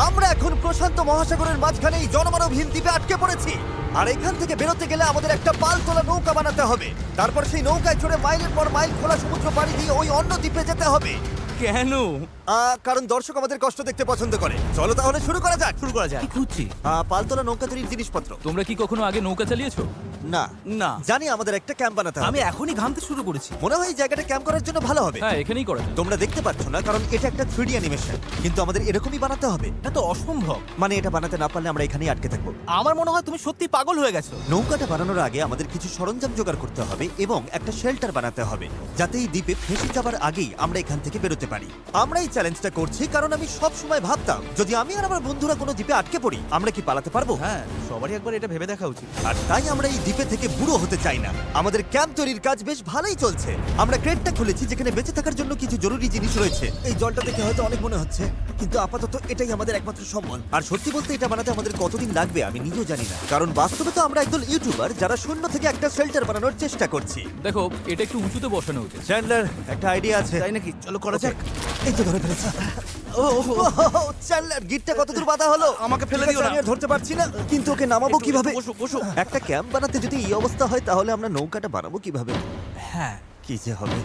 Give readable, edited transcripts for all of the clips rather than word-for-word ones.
আমরা এখন প্রশান্ত মহাসাগরের মাঝখানে এই জনমানবহীন দ্বীপে আটকে পড়েছি। আর এখান থেকে বেরোতে গেলে আমাদের একটা পাল তোলা নৌকা বানাতে হবে। তারপর সেই নৌকায় চড়ে মাইলের পর মাইল খোলা সমুদ্র পাড়ি দিয়ে ওই অন্য দ্বীপে যেতে হবে। কেন? কারণ দর্শক আমাদের কষ্ট দেখতে পছন্দ করে। চলো তাহলে শুরু করা যাক। শুরু করা যায়। কি খুঁজছি? পাল তোলা নৌকা তৈরির জিনিসপত্র। তোমরা কি কখনো আগে নৌকা চালিয়েছো? না না। জানি আমাদের একটা ক্যাম্প বানাতে হবে। আমি এখনই ঘামতে শুরু করেছি। মনে হয় এই জায়গাটা ক্যাম্প করার জন্য ভালো হবে। হ্যাঁ, এখানেই করা যায়। তোমরা দেখতে পাচ্ছ না কারণ এটা একটা 3D অ্যানিমেশন, কিন্তু আমাদের এরকমই বানাতে হবে। এটা তো অসম্ভব। মানে এটা বানাতে না পারলে আমরা এখানেই আটকে থাকবো। আমার মনে হয় তুমি সত্যি পাগল হয়ে গেছো। নৌকাটা বানানোর আগে আমাদের কিছু সরঞ্জাম জোগাড় করতে হবে এবং একটা শেল্টার বানাতে হবে, যাতে এই দ্বীপে ফেঁসে যাবার আগেই আমরা এখান থেকে বেরোতে পারি। আমরা এই চ্যালেঞ্জটা করছি কারণ আমি সব সময় ভাবতাম যদি আমি আর আমার বন্ধুরা কোনো দ্বীপে আটকে পড়ি আমরা কি পালাতে পারবো। হ্যাঁ, সবারই একবার এটা ভেবে দেখা উচিত। আর তাই আমরা এই দ্বীপে থেকে বুড়ো হতে চাই না। আমাদের ক্যাম্প তৈরির কাজ বেশ ভালোই চলছে। আমরা ক্রেটটা খুলেছি যেখানে বেঁচে থাকার জন্য কিছু জরুরি জিনিস রয়েছে। এই জলটা দেখে হয়তো অনেক মনে হচ্ছে, কিন্তু আপাতত এটাই আমাদের একমাত্র সম্বল। আর সত্যি বলতে এটা বানাতে আমাদের কতদিন লাগবে আমি নিজেও জানি না, কারণ বাস্তবে তো আমরা একদল ইউটিউবার যারা শূন্য থেকে একটা শেল্টার বানানোর চেষ্টা করছি। দেখো, এটা একটু উঁচুতে বসানো উচিত। চ্যান্ডলার, একটা আইডিয়া আছে। তাই নাকি? চলো করা যাক। এই তো ধরে ফেলেছি। চ্যান্ডলার, গিটটা কতদূর বাঁধা হলো? আমাকে ফেলে ঠিক আছে, দিও না। আমি আর ধরতে পারছি না, কিন্তু ওকে নামাবো একটু কিভাবে? বসো, বসো। একটা ক্যাম্প বানাতে যদি এই অবস্থা হয় তাহলে আমরা নৌকাটা বানাবো কিভাবে? হ্যাঁ, কি যে হবে।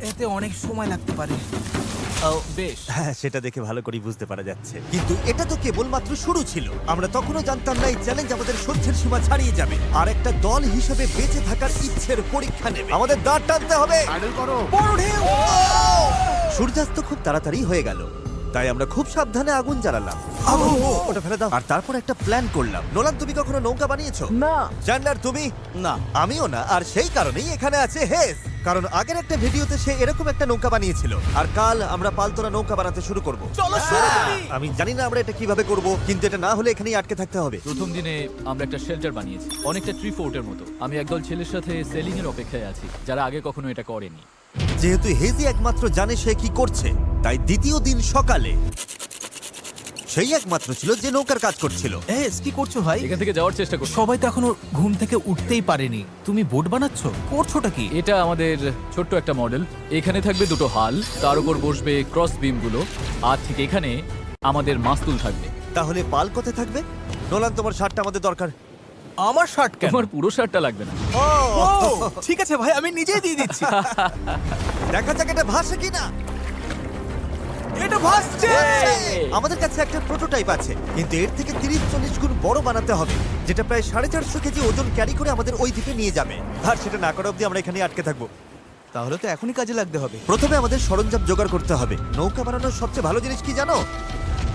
এতে অনেক সময় লাগতে পারে। বেশ। হ্যাঁ, সেটা দেখে ভালো করে বুঝতে পারা যাচ্ছে, কিন্তু এটা তো কেবলমাত্র শুরু ছিল। আমরা তখনও জানতাম না এই চ্যালেঞ্জ আমাদের সহ্যের সীমা ছাড়িয়ে যাবে আর একটা দল হিসেবে বেঁচে থাকার ইচ্ছের পরীক্ষা নেবে। আমাদের দাঁড় টানতে হবে। বড় ঢেউ! সূর্যাস্ত খুব তাড়াতাড়ি হয়ে গেল, তাই আমরা খুব সাবধানে আগুন জ্বালালাম। ওটা ফেলে দাও। আর তারপর একটা প্ল্যান করলাম। নোলান, তুমি কখনো নৌকা বানিয়েছো? না। চ্যান্ডলার, তুমি? না। আমিও না, আর সেই কারণেই এখানে আছে হেস। কারণ আগের একটা ভিডিওতে সে এরকম একটা নৌকা বানিয়েছিল। আর কাল আমরা পালতোলা নৌকা বানাতে শুরু করব। চলো শুরু করি। আমি জানি না আমরা এটা কিভাবে করব, কিন্তু এটা না হলে এখানেই আটকে থাকতে হবে। প্রথম দিনে আমরা একটা শেল্টার বানিয়েছি, অনেকটা ট্রি ফোর্টের মতো। আমি একদল ছেলের সাথে সেলিং এর অপেক্ষায় আছি, যারা আগে কখনো এটা করেনি। যেহেতু হেজি একমাত্র জানে সে কি করছে, তাই দ্বিতীয় দিন সকালে সেই একমাত্র ছিল যে নৌকার কাজ করছিল। এস, কি করছো ভাই? এখান থেকে যাওয়ার চেষ্টা করছি। সবাই তো এখনো ঘুম থেকে উঠতেই পারেনি। তুমি বোট বানাচ্ছো? করছোটা কি? এটা আমাদের ছোট্ট একটা মডেল। এখানে থাকবে দুটো হাল, তার উপর বসবে ক্রস বিম গুলো, আর ঠিক এখানে আমাদের মাস্তুল থাকবে। তাহলে পাল কোথায় থাকবে? নোলান, তোমার শার্টটা আমাদের দরকার। আমার শার্ট কেন? তোমার পুরো শার্টটা লাগবে না। ও, ঠিক আছে ভাই, আমি নিজেই দিয়ে দিচ্ছি। দেখা যাক এটা ভাসে কিনা। এটা ভাসছে। আমাদের কাছে একটা প্রোটোটাইপ আছে, কিন্তু এর থেকে 30-40 গুণ বড় বানাতে হবে, যেটা প্রায় 450 কেজি ওজন ক্যারি করে আমাদের ওই দ্বীপে নিয়ে যাবে। আর সেটা না করা অবধি আমরা এখানে আটকে থাকবো। তাহলে তো এখনই কাজে লাগতে হবে। প্রথমে আমাদের সরঞ্জাম জোগাড় করতে হবে। নৌকা বানানোর সবচেয়ে ভালো জিনিস কি জানো?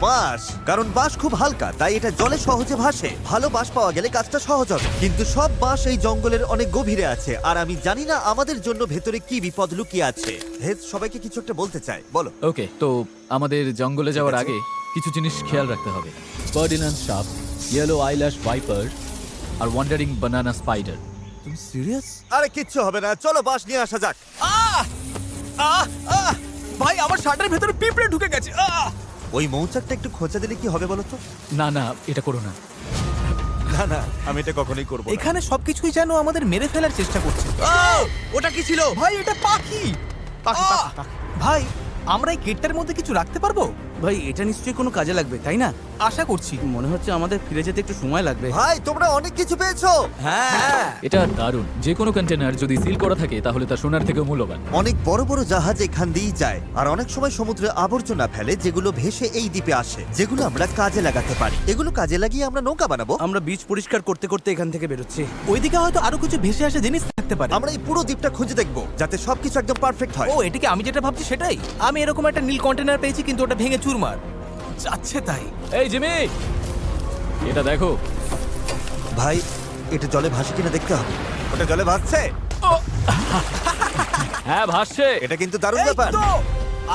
বাঁশ। কারণ বাঁশ খুব হালকা, তাই এটা জলে সহজে ভাসে। ভালো বাঁশ পাওয়া গেলে কাজটা সহজ হবে, কিন্তু সব বাঁশ এই জঙ্গলের অনেক গভীরে আছে, আর আমি জানি না আমাদের জন্য ভেতরে কি বিপদ লুকিয়ে আছে। হেজ সবাইকে কিছু একটা বলতে চাই, বলো। ওকে, তো আমাদের জঙ্গলে যাওয়ার আছে। আগে কিছু জিনিস খেয়াল রাখতে হবে। ফার্ডিনান্ড সাপ, ইয়েলো আইল্যাশ ভাইপার, আর ওয়ান্ডারিং বানানা স্পাইডার। তুমি সিরিয়াস? আরে কিচ্ছু হবে না, চলো বাঁশ নিয়ে আসা যাক। আহ আহ আহ ভাই, আমার শার্টের ভেতরে পিঁপড়ে ঢুকে গেছে। ওই মৌচাকটা একটু খোঁচা দিলে কি হবে বলো তো? না না, এটা করো না। না না, আমি এটা কখনোই করবো না। এখানে সবকিছুই যেন আমাদের মেরে ফেলার চেষ্টা করছে। ওটা কি ছিল ভাই? এটা পাখি। পাখি, পাখি, পাখি। ভাই, আমরা এই গেটটার মধ্যে কিছু রাখতে পারবো? ভাই, এটা নিশ্চয়ই কোনো কাজে লাগবে, তাই না? আশা করছি। মনে হচ্ছে আমাদের ফিরে যেতে একটু সময় লাগবে। ভাই, তোমরা অনেক কিছু পেয়েছো। হ্যাঁ। এটা দারুণ। যে কোনো কন্টেনার যদি সিল করা থাকে তাহলে তা সোনার থেকেও মূল্যবান। অনেক বড় বড় জাহাজ এখান দিয়েই যায়, আর অনেক সময় সমুদ্রে আবর্জনা ফেলে যেগুলো ভেসে এই দ্বীপে আসে, যেগুলো আমরা কাজে লাগাতে পারি। এগুলো কাজে লাগিয়ে আমরা নৌকা বানাবো। আমরা বীজ পরিষ্কার করতে করতে এখান থেকে বেরোচ্ছি। ওইদিকে হয়তো আরো কিছু ভেসে আসা জিনিস থাকতে পারে। আমরা এই পুরো দ্বীপটা খুঁজে দেখবো, যাতে সবকিছু একদম পারফেক্ট হয়। ও, এটাকে আমি যেটা ভাবছি সেটাই। আমি এরকম একটা নীল কন্টেনার পেয়েছি, কিন্তু ওটা ভেঙে চুরমার যাচ্ছে। তাই এই জিমি, এটা দেখো। ভাই, এটা জলে ভাসে কিনা দেখতে হবে। ওটা জলে ভাসছে। হ্যাঁ, ভাসছে। এটা কিন্তু দারুণ এই ব্যাপার। তো,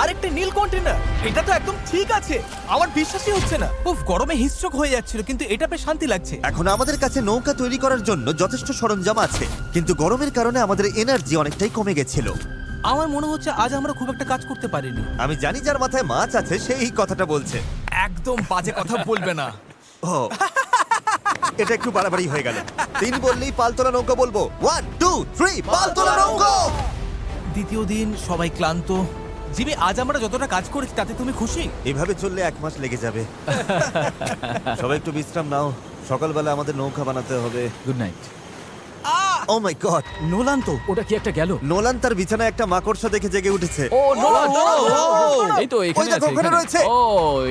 আরেকটা নীল কন্টেনার। এটা তো একদম ঠিক আছে। আমার বিশ্বাসই হচ্ছে না। উফ, গরমে হিস্ট্রোক হয়ে যাচ্ছিল, কিন্তু এটা বেশ শান্তি লাগছে। এখন আমাদের কাছে নৌকা তৈরি করার জন্য যথেষ্ট সরঞ্জাম আছে, কিন্তু গরমের কারণে আমাদের এনার্জি অনেকটাই কমে গেছিল। আমার মনে হচ্ছে আজ আমরা খুব একটা কাজ করতে পারিনি। আমি জানি যার মাথায় মাছ আছে সেই এই কথাটা বলছে। একদম বাজে কথা বলবে না। ও, এটা একটু বাড়াবাড়ি হয়ে গেল। 3 বললেই পালতোলা নৌকা বলবো। 1 2 3 পালতোলা নৌকা। দ্বিতীয় দিন, সবাই ক্লান্ত, জিমি, আজ আমরা যতটা কাজ করেছি তাতে তুমি খুশি? এভাবে চললে 1 মাস লেগে যাবে। সবাই একটু বিশ্রাম নাও, সকালবেলা আমাদের নৌকা বানাতে হবে। Good night. Oh my god, Nolan তো। ওটা কি একটা গেল? নোলান তার বিছানায় একটা মাকড়সা দেখে জেগে উঠেছে। ও নোলান, এই তো এখানে দেখো, আছে, ওখানে এখানে। রয়েছে। ও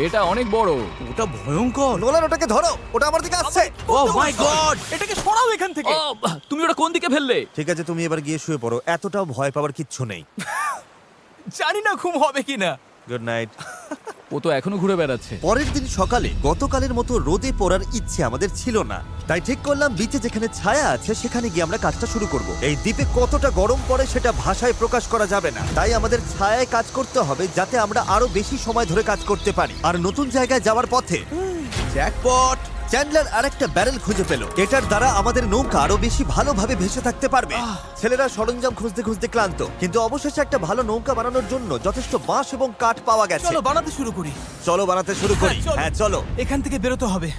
এটা অনেক বড়। ওটা ভয়ঙ্কর। নোলান ওটাকে ধরো, ওটা আমার দিকে আসছে। ও মাই গড। এটাকে সরাও এখান থেকে। ও তুমি ওটা কোন দিকে ফেললে? ঠিক আছে, তুমি এবার গিয়ে শুয়ে পড়ো, এতটাও ভয় পাওয়ার কিচ্ছু নেই। জানি না ঘুম হবে কিনা। Good night. ও তো এখনো ঘুরে বেড়াচ্ছে। পরের দিন সকালে গতকালের মতো রোদে পড়ার ইচ্ছে আমাদের ছিল না, তাই ঠিক করলাম বিচে যেখানে ছায়া আছে সেখানে গিয়ে আমরা কাজটা শুরু করব। এই দ্বীপে কতটা গরম পড়ে সেটা ভাষায় প্রকাশ করা যাবে না, তাই আমাদের ছায়ায় কাজ করতে হবে যাতে আমরা আরো বেশি সময় ধরে কাজ করতে পারি। আর নতুন জায়গায় যাওয়ার পথে জ্যাকপট। চ্যান্ডলার আরেকটা ব্যারেল খুঁজে পেল, এটার দ্বারা আমাদের নৌকা আরো বেশি ভালোভাবে ভেসে থাকতে পারবে। ছেলেরা সরঞ্জাম খুঁজতে খুঁজতে ক্লান্ত, কিন্তু অবশেষে একটা ভালো নৌকা বানানোর জন্য যথেষ্ট বাঁশ এবং কাঠ পাওয়া গেছে। চলো বানাতে শুরু করি। চলো বানাতে শুরু করি। চলো। হ্যাঁ চলো। এখান থেকে বেরোতে হবে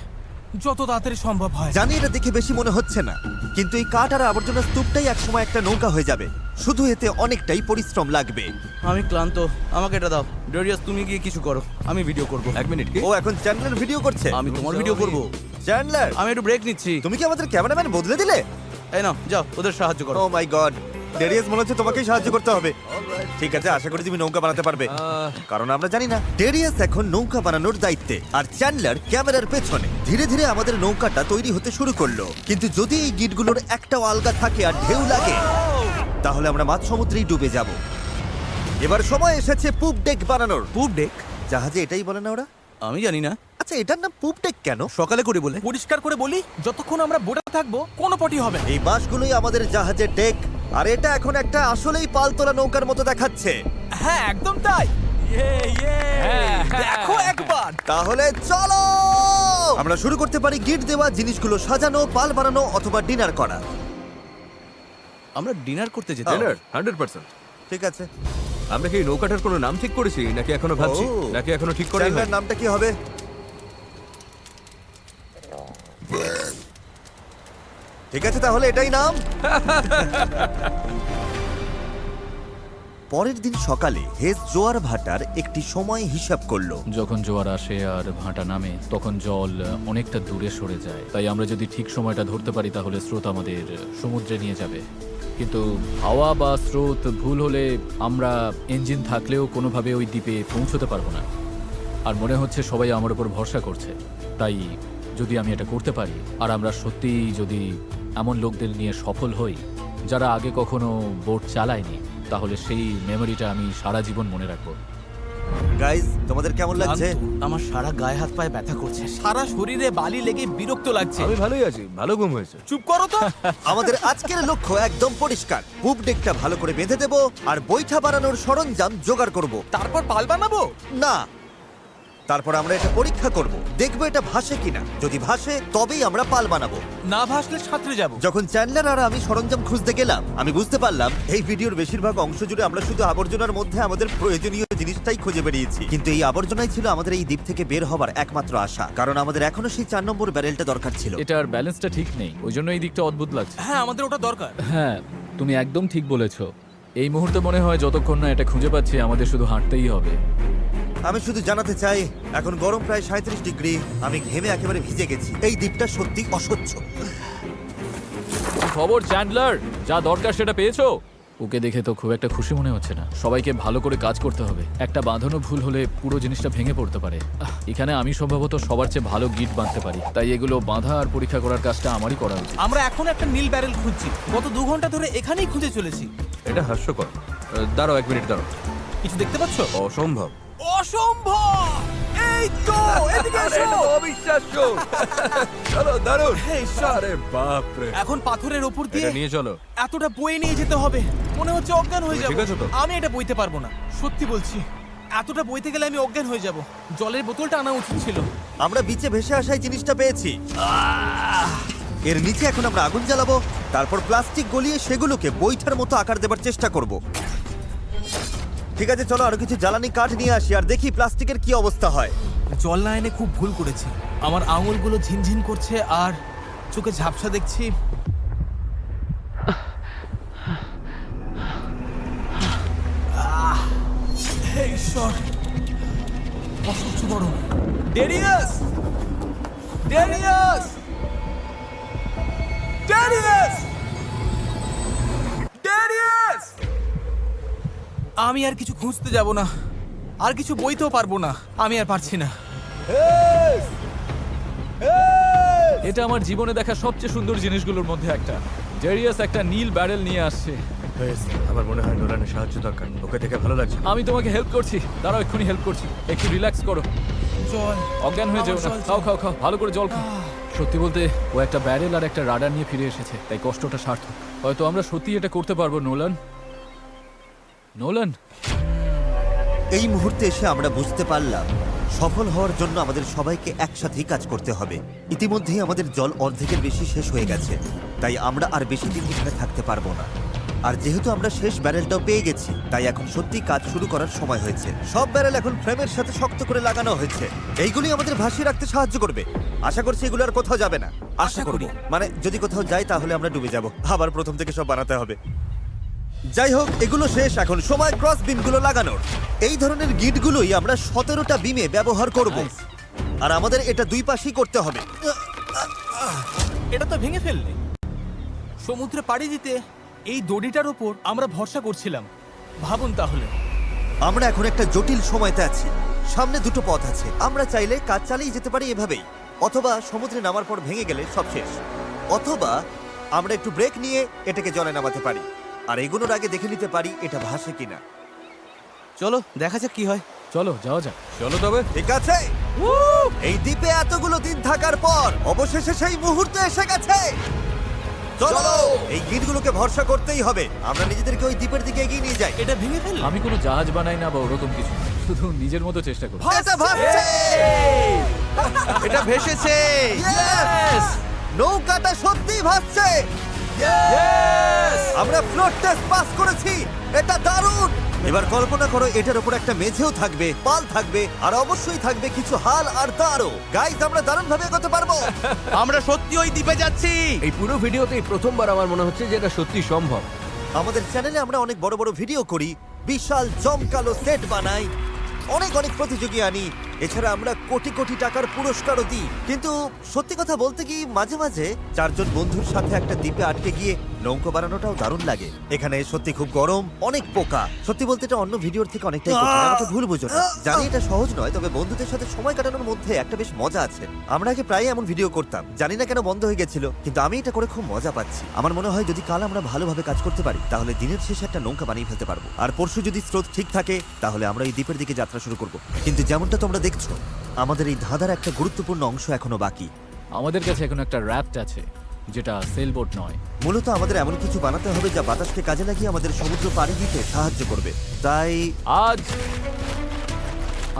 যত তাড়াতাড়ি সম্ভব হয়। জানি এটা দেখে বেশি মনে হচ্ছে না, কিন্তু এই কাঠ আর আবর্জনার স্তূপটাই একসময় একটা নৌকা হয়ে যাবে। শুধু এতে অনেকটাই পরিশ্রম লাগবে। আমি ক্লান্ত, আমাকে এটা দাও। ডেরিয়াস, তুমি গিয়ে কিছু করো, আমি ভিডিও করব। 1 মিনিট কি? ও এখন চ্যান্ডলার ভিডিও করছে। আমি তোমার ভিডিও করব। চ্যান্ডলার, আমি একটু ব্রেক নিচ্ছি। তুমি কি আমাদের ক্যামেরাম্যান বদলে দিলে? এই নাও, যাও ওদের সাহায্য করো। ও মাই গড, ডেরিয়াস মনে হচ্ছে তোমাকেই সাহায্য করতে হবে। ঠিক আছে, আশা করি তুমি নৌকা বানাতে পারবে, কারণ আমরা জানি না। ডেরিয়াস এখন নৌকা বানানোর দায়িত্বে, আর চ্যান্ডলার ক্যামেরার পেছনে। ধীরে ধীরে আমাদের নৌকাটা তৈরি হতে শুরু করলো, কিন্তু যদি এই গিটগুলোর একটাও আলগা থাকে আর ঢেউ লাগে তাহলে আমরা মাঝ সমুদ্রেই ডুবে যাব। এবার সময় এসেছে পুপ ডেক বানানোর। পুপ ডেক? জাহাজে এটাই বলে না ওরা? আমি জানি না, আচ্ছা, এটার নাম পুপ ডেক কেন? সকালে করে বলে। পরিষ্কার করে বলি, যতক্ষণ আমরা বোটে থাকবো কোনো পটি হবে না। এই বাঁশগুলোই আমাদের জাহাজের ডেক, আর এটা এখন একটা আসলেই পালতোলা নৌকার মতো দেখাচ্ছে। হ্যাঁ একদম তাই। হ্যাঁ, দেখো একবার। তাহলে চলো আমরা শুরু করতে পারি গিট দেওয়া জিনিসগুলো সাজানো, পাল বানানো অথবা ডিনার করা। আমরা ডিনার করতে যেতে ডিনার 100%। ঠিক আছে, আমরা কি এই নৌকাটার কোনো নাম ঠিক করেছি নাকি এখনো ভাবছি? ও। নাকি এখনো ঠিক করাই চ্যানেলের হয়নি? নামটা কি হবে? ঠিক আছে, তাহলে এটাই নাম। পরের দিন সকালে হেজ জোয়ার ভাটার একটি সময় হিসাব করলো। যখন জোয়ার আসে আর ভাটা নামে তখন জল অনেকটা দূরে সরে যায়, তাই আমরা যদি ঠিক সময়টা ধরতে পারি তাহলে স্রোত আমাদের সমুদ্রে নিয়ে যাবে। কিন্তু হাওয়া বা স্রোত ভুল হলে আমরা ইঞ্জিন থাকলেও কোনোভাবে ওই দ্বীপে পৌঁছতে পারবো না। আর মনে হচ্ছে সবাই আমার উপর ভরসা করছে, তাই যদি আমি এটা করতে পারি আর আমরা সত্যিই যদি এমন লোকদের নিয়ে সফল হই যারা আগে কখনো বোট চালায়নি, তাহলে সেই মেমোরিটা আমি সারা জীবন মনে রাখবো। গাইজ, তোমাদের কেমন লাগছে? আমার সারা গায়ে হাত পায়ে ব্যথা করছে। সারা শরীরে বালি লেগে বিরক্ত লাগছে। আমি ভালোই আছি, ভালো ঘুম হয়েছে। চুপ করো তো। আমাদের আজকের লক্ষ্য একদম পরিষ্কার, পুপ ডেকটা ভালো করে বেঁধে দেব আর বৈঠা বানানোর সরঞ্জাম জোগাড় করব। তারপর পাল বানাবো। না, তারপর আমরা এটা পরীক্ষা করব, দেখবো এটা ভাসে কিনা। যদি ভাসে তবেই আমরা পাল বানাবো। না ভাসলে সাঁতরে যাবো। যখন চ্যান্ডলার আর আমি সরঞ্জাম খুঁজতে গেলাম, আমি বুঝতে পারলাম এই ভিডিওর বেশিরভাগ অংশ জুড়ে আমরা শুধু আবর্জনার মধ্যে আমাদের প্রয়োজনীয় জিনিসটাই খুঁজে বেরিয়েছি। কিন্তু এই আবর্জনাই ছিল আমাদের এই দ্বীপ থেকে বের হবার একমাত্র আশা, কারণ আমাদের এখনো সেই 4 নম্বর ব্যারেলটা দরকার ছিল। এটার ব্যালেন্সটা ঠিক নেই, ওই জন্য এই দিকটা অদ্ভুত লাগছে। হ্যাঁ আমাদের ওটা দরকার। হ্যাঁ, তুমি একদম ঠিক বলেছো। এই মুহূর্তে মনে হয় যতক্ষণ না এটা খুঁজে পাচ্ছি আমাদের শুধু হাঁটতেই হবে। আমি শুধু জানাতে চাই, এখন গরম প্রায় 37 ডিগ্রি, আমি ঘেমে একেবারে ভিজে গেছি। এই দ্বীপটা সত্যি অসহ্য। কি খবর চ্যান্ডলার? যা দরকার সেটা পেয়েছো? ওকে দেখে তো খুব একটা খুশি মনে হচ্ছে না। সবাইকে ভালো করে কাজ করতে হবে, একটা বাঁধানো ভুল হলে পুরো জিনিসটা ভেঙে পড়তে পারে। এখানে আমি সম্ভবত সবার চেয়ে ভালো গিট বাঁধতে পারি, তাই এগুলো বাঁধা আর পরীক্ষা করার কাজটা আমারই করা উচিত। আমরা এখন একটা নীল ব্যারেল খুঁজছি, গত 2 ঘন্টা ধরে এখানেই খুঁজে চলেছি। এটা হাস্যকর। দাঁড়াও 1 মিনিট, দাঁড়াও। কিছু দেখতে পাচ্ছ? অসম্ভব। অসম্ভব! এই তো এদিকে এসো। অবিশ্বাস্য। চলো, দারুণ। হে ঈশ্বর! আরে বাপ রে। এখন পাথরের উপর দিয়ে এটা নিয়ে চলো। এতটা বয়ে নিয়ে যেতে হবে, মনে হচ্ছে অজ্ঞান হয়ে তুমি যাব। ঠিক আছো তো? আমি এটা বইতে পারবো না, সত্যি বলছি। এতটা বইতে গেলে আমি অজ্ঞান হয়ে যাব। জলের বোতলটা আনা উচিত ছিল। আমরা বিচে ভেসে আসাই জিনিসটা পেয়েছি। এর নিচে এখন আমরা আগুন জ্বালাবো, তারপর প্লাস্টিক গলিয়ে সেগুলোকে বৈঠার মতো আকার দেবার চেষ্টা করব। ঠিক আছে, চলো আরো কিছু জ্বালানি কাঠ নিয়ে আসি আর দেখি প্লাস্টিকের কি অবস্থা হয়। জল না এনে খুব ভুল করেছি। আমার আঙুলগুলো ঝিনঝিন করছে আর চোখে ঝাপসা দেখছি। ঈশ্বর, অসহ্য গরম। Darius, Darius, Darius, Darius! আমি আর কিছু খুঁজতে যাব না, আর কিছু বইতেও পারবো না, আমি আর পারছি না। এটা আমার জীবনে দেখা সবচেয়ে সুন্দর জিনিসগুলোর মধ্যে একটা। ডেরিয়াস একটা নীল ব্যারেল নিয়ে আসছে। আমার মনে হয় নোলানের সাহায্য দরকার, ওকে দেখে ভালো লাগছে। আমি তোমাকে হেল্প করছি, দাঁড়াও এক্ষুনি হেল্প করছি। একটু রিল্যাক্স করো, জল, অজ্ঞান হয়ে যেও না। আমার জল খাও খাও খাও, ভালো করে জল খাও। সত্যি বলতে ও একটা ব্যারেল আর একটা রাডার নিয়ে ফিরে এসেছে, তাই কষ্টটা সার্থক। হয়তো আমরা সত্যি এটা করতে পারবো। নোলান, নোলান, এই মুহূর্তে এসে আমরা বুঝতে পারলাম সফল হওয়ার জন্য আমাদের সবাইকে একসাথেই কাজ করতে হবে। ইতিমধ্যেই আমাদের জল অর্ধেকের বেশি শেষ হয়ে গেছে, তাই আমরা আর বেশি দিন এখানে থাকতে পারবো না। আর যেহেতু আমরা শেষ ব্যারেলটাও পেয়ে গেছি, তাই এখন সত্যি কাজ শুরু করার সময় হয়েছে। সব ব্যারেল এখন ফ্রেমের সাথে শক্ত করে লাগানো হয়েছে। এইগুলি আমাদের ভাসিয়ে রাখতে সাহায্য করবে। আশা করছি এগুলো আর কোথাও যাবে না। আশা করবো, মানে যদি কোথাও যাই তাহলে আমরা ডুবে যাব, আবার প্রথম থেকে সব বানাতে হবে। যাই হোক, এগুলো শেষ, এখন সময় ক্রস বিমগুলো লাগানোর। এই ধরনের গিটগুলোই আমরা 17টা বিমে ব্যবহার করব, আর আমাদের এটা দুই পাশেই করতে হবে। এটা তো ভেঙে ফেললে। সমুদ্রে পাড়ি দিতে এই দড়িটার উপর আমরা ভরসা করছিলাম। ভাবুন তাহলে। আমরা এখন একটা জটিল সময়তে আছি। সামনে দুটো পথ আছে। আমরা চাইলে কাজ চালিয়ে যেতে পারি এভাবেই, অথবা সমুদ্রে নামার পর ভেঙে গেলে সব শেষ, অথবা আমরা একটু ব্রেক নিয়ে এটাকে জলে নামাতে পারি আর এগুলোর আগে দেখে নিতে পারি এটা ভাসে কিনা। চলো দেখা যাক কি হয়। চলো যাওয়া যাক। চলো তবে। ঠিক আছে, এই দ্বীপে এতগুলো দিন থাকার পর অবশেষে সেই মুহূর্ত এসে গেছে। চলো, এই গিটগুলোকে ভরসা করতেই হবে। আমরা নিজেদেরকে ওই দ্বীপের দিকে এগিয়ে নিয়ে যাই। এটা ভেঙে ফেললে। আমি কোনো জাহাজ বানাই না বা ওরকম কিছু, শুধু নিজের মতো চেষ্টা করি। এটা ভাসছে। এটা ভেসেছে। Yes! নৌকাটা সত্যিই ভাসছে। আমরা ফ্লোট টেস্ট পাস করেছি, এটা দারুণ। এবার কল্পনা করো এটার উপর একটা মেঝেও থাকবে, পাল থাকবে, আর অবশ্যই থাকবে কিছু হাল আর তারও। গাইজ, আমরা দারুণ ভাবে এগোতে পারবো। আমরা সত্যি ওই দ্বীপে যাচ্ছি। এই পুরো ভিডিওতেই প্রথমবার আমার মনে হচ্ছে যে এটা সত্যি সম্ভব। আমাদের চ্যানেলে আমরা অনেক বড় বড় ভিডিও করি, বিশাল জমকালো সেট বানাই, অনেক অনেক প্রতিযোগী আনি, এছাড়া আমরা কোটি কোটি টাকার পুরস্কারও দিই। কিন্তু সত্যি কথা বলতে কি, মাঝে মাঝে চারজন বন্ধুর সাথে একটা দ্বীপে আটকে গিয়ে নৌকো বানানোটাও দারুণ লাগে। এখানে সত্যি খুব গরম, অনেক পোকা। সত্যি বলতে এটা অন্য ভিডিওর থেকে অনেকটাই কঠিন, আমাকে ভুল বুঝো না। জানি এটা সহজ নয়, তবে বন্ধুদের সাথে সময় কাটানোর মধ্যে একটা বেশ মজা আছে। আমরা আগে প্রায় এমন ভিডিও করতাম, জানি না কেন বন্ধ হয়ে গেছিল, কিন্তু আমি এটা করে খুব মজা পাচ্ছি। আমার মনে হয় যদি কাল আমরা ভালোভাবে কাজ করতে পারি তাহলে দিনের শেষে একটা নৌকা বানিয়ে ফেলতে পারবো। আর পরশু যদি স্রোত ঠিক থাকে তাহলে আমরা এই দ্বীপের দিকে যাত্রা শুরু করব। কিন্তু যেমনটা তোমরা দেখছো, আমাদের এই ধাঁধার একটা গুরুত্বপূর্ণ অংশ এখনো বাকি। আমাদের কাছে এখন একটা র্যাফট আছে, যেটা সেলবোট নয়। মূলত আমাদের এমন কিছু বানাতে হবে যা বাতাসকে কাজে লাগিয়ে আমাদের সমুদ্র পাড়ি দিতে সাহায্য করবে। তাই আজ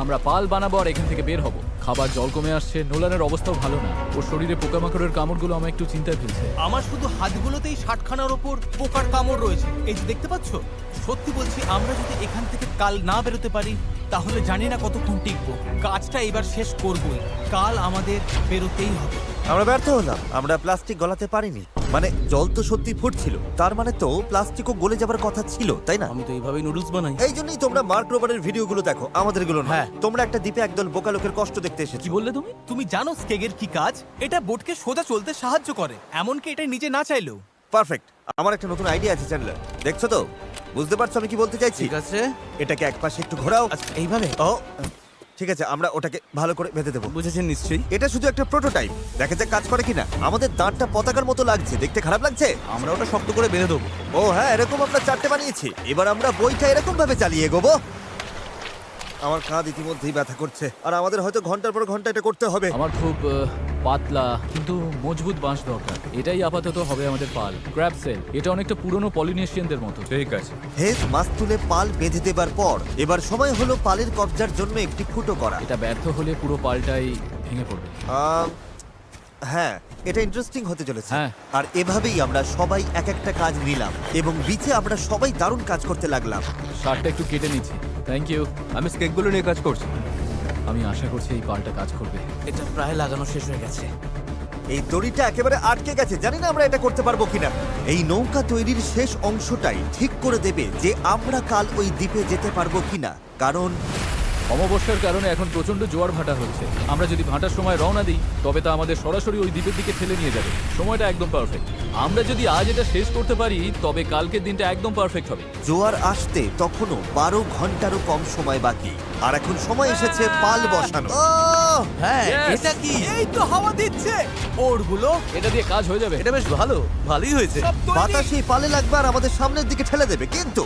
আমরা পাল বানাবো আর এখান থেকে বের হব। খাবার জল কমে আসছে, নোলানের অবস্থাও ভালো না। ওর শরীরে পোকামাকড়ের কামড়গুলো আমার একটু চিন্তায় ফেলছে। আমার শুধু হাতগুলোতেই 60খানার ওপর পোকার কামড় রয়েছে। এই যে দেখতে পাচ্ছো, সত্যি বলছি, আমরা যদি এখান থেকে কাল না বেরোতে পারি তাহলে জানি না কতক্ষণ টিকবো। কাজটা এবার শেষ করবই, কাল আমাদের বেরোতেই হবে। আমরা ব্যর্থ হলাম, আমরা প্লাস্টিক গলাতে পারিনি। মানে জল তো সত্যি ফুটছিল, তার মানে তো প্লাস্টিকও গলে যাবার কথা ছিল, তাই না? আমি তো এইভাবেই নুডলস বানাই। এই জন্যই তোমরা মার্ক রোবারের ভিডিওগুলো দেখো, আমাদেরগুলো না। হ্যাঁ। তোমরা একটা দ্বীপে একদল বোকা লোকের কষ্ট দেখতে এসেছো। কি বললে তুমি? তুমি জানো স্কেগের কি কাজ? এটা বোটকে সোজা চলতে সাহায্য করে, এমনকি এটা নিজে না চাইলেও। পারফেক্ট। আমার একটা নতুন আইডিয়া আছে চ্যানেলার, দেখছো তো? বুঝতে পারছো আমি কি বলতে চাইছি? ঠিক আছে। এটাকে এক পাশে একটু ঘোরাও। আচ্ছা এইভাবে। ও ঠিক আছে, আমরা ওটাকে ভালো করে বেঁধে দেবো। বুঝেছেন নিশ্চয়ই। এটা শুধু একটা প্রোটোটাইপ, দেখা যাক কাজ করে কিনা। আমাদের দাঁতটা পতাকার মতো লাগছে, দেখতে খারাপ লাগছে? আমরা ওটা শক্ত করে বেঁধে দেবো। ও হ্যাঁ, এরকম আমরা চারটে বানিয়েছি। এবার আমরা বইটা এরকম ভাবে চালিয়ে এগোবো। আমার কাঁধ ইতিমধ্যেই ব্যথা করছে, আর আমাদের হয়তো ঘন্টার পর ঘন্টা এটা করতে হবে। আমার খুব পাতলা কিন্তু মজবুত বাঁশ দরকার। এটাই আপাতত হবে আমাদের পাল। ক্র্যাব সেল, এটা অনেকটা পুরনো পলিনেশিয়ানদের মতো। ঠিক আছে। হেজ মাছ তুলে পাল বেঁধে দেবার পর এবার সময় হলো পালের কবজার জন্য একটি ফুটো করা। এটা ব্যর্থ হলে পুরো পালটাই ভেঙে পড়বে। হ্যাঁ, এটা ইন্টারেস্টিং হতে চলেছে। হ্যাঁ। আর এভাবেই আমরা সবাই এক একটা কাজ নিলাম এবং বিচে আমরা সবাই দারুণ কাজ করতে লাগলাম। শার্টটা একটু কেটে নিচ্ছি। Thank you. আমি স্কেকগুলো নিয়ে কাজ করছি। আমি আশা করছি এই পালটা কাজ করবে। এটা প্রায় লাগানো শেষ হয়ে গেছে। এই দড়িটা একেবারে আটকে গেছে, জানি না আমরা এটা করতে পারবো কিনা। এই নৌকা তৈরির শেষ অংশটাই ঠিক করে দেবে যে আমরা কাল ওই দ্বীপে যেতে পারবো কিনা, কারণ অমাবস্যার কারণে এখন প্রচন্ড জোয়ার ভাটা হচ্ছে। আমরা যদি ভাটার সময় রওনা দিই তবে তা আমাদের সরাসরি ওই দ্বীপের দিকে ঠেলে নিয়ে যাবে। সময়টা একদম পারফেক্ট। আমরা যদি আজ এটা শেষ করতে পারি তবে কালকের দিনটা একদম পারফেক্ট হবে। জোয়ার আসতে তখনও 12 ঘন্টারও কম সময় বাকি, আর এখন সময় এসেছে পাল বসানো। হ্যাঁ Yes! এটা কি? এই তো হাওয়া দিচ্ছে ওরগুলো এটা দিয়ে কাজ হয়ে যাবে। এটা বেশ ভালোই হয়েছে। সব তৈরি। বাতাস এই পালে লাগবে আর আমাদের সামনের দিকে ঠেলে দেবে, কিন্তু